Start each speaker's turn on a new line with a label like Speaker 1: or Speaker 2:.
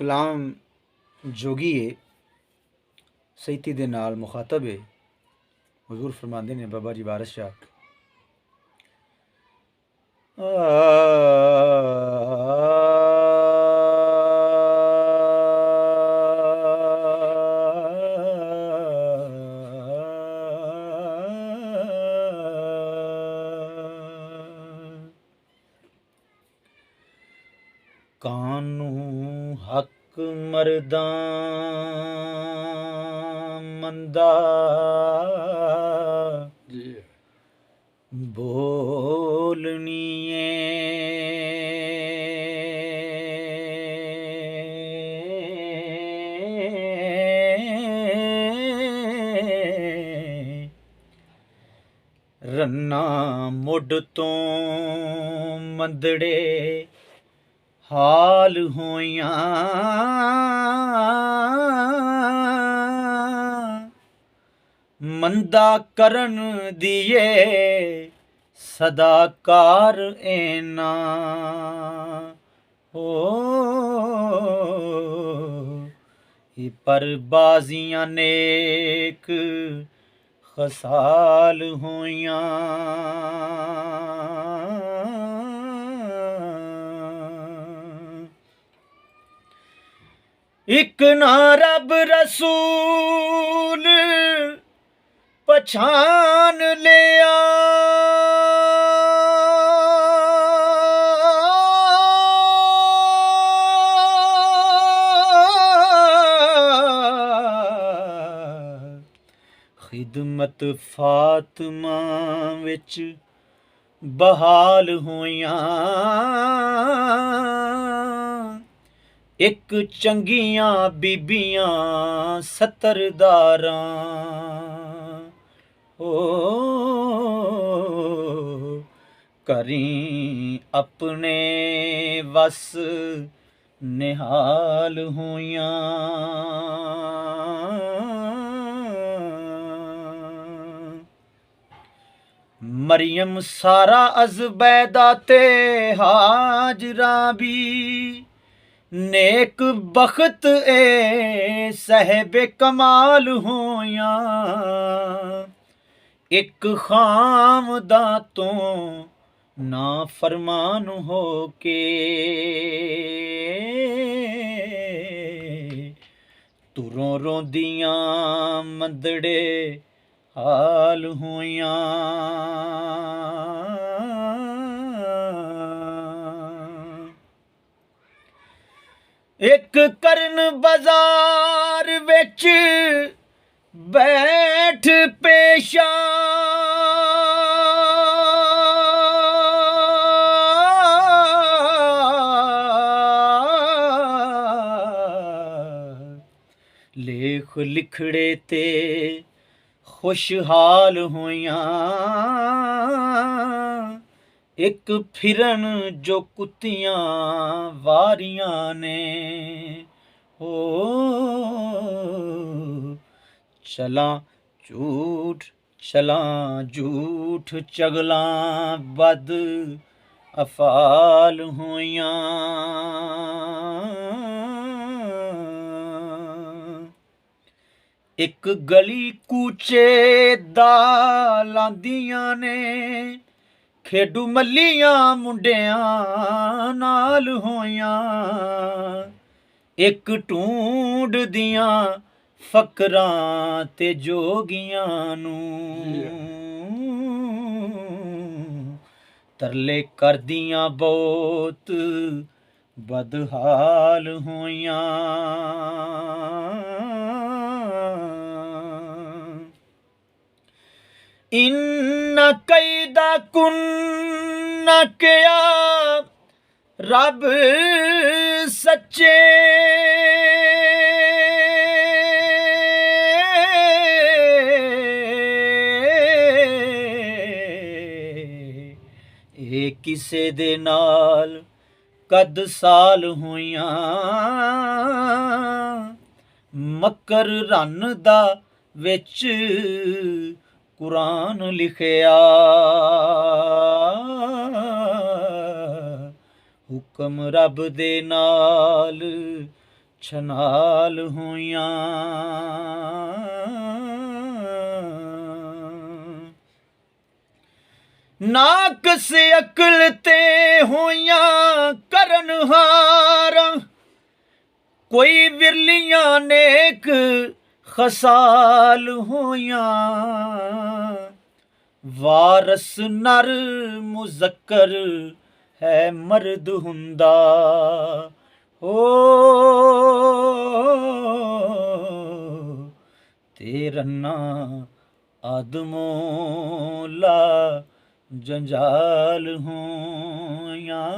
Speaker 1: कलाम जोगीए सईती दे नाल मुखातब है। हुजूर फरमांदे ने बाबा जी वारिस शाह कानू हक मरदा मंदा बोलनी रन्ना मुड तो मंदड़े हाल होइयां मंदा करन दिए सदाकार ऐना हो पर बाजियां नेक खसाल होइयां इक ना रब रसूल पछान लिया खिदमत फातिमा विच बहाल होइयां एक चंगियां बीबियां सतरदारां ओ करी अपने वस निहाल होइयां मरियम सारा अज़बैदा ते हाजरा भी नेक बख्त ए साहिब कमाल होया एक खामदा तो ना फरमान हो के तुरों रोंदियां मंदड़े हाल होया एक करन बाजार विच बैठ पेशा लेख लिखड़े ते खुशहाल होइयां एक फिरन जो कुत्तियां वारियां ने हो चलां झूठ चगलां बद अफाल होइयां एक गली कूचे दा लांदियां ने खेडू मल्लियां मुंडियां नाल होइयां एक ढूंढ दियां फकरां ते जोगियां नूं तरले करदियां बहुत बदहाल होइयां इन्ना कैदा कुन्ना किया रब सच्चे ए किसे दे नाल कद साल होइयां मकर रन दा विच कुरान लिखिया हुक्म रब दे नाल छनाल होइयां। नाक से अकल ते होइयां करनहार, कोई विरलियां नेक खसाल होइयां। वारस नर मुज़क्कर है मर्द हुंदा, हो तेरन्ना आदमोला जंजाल होइयां।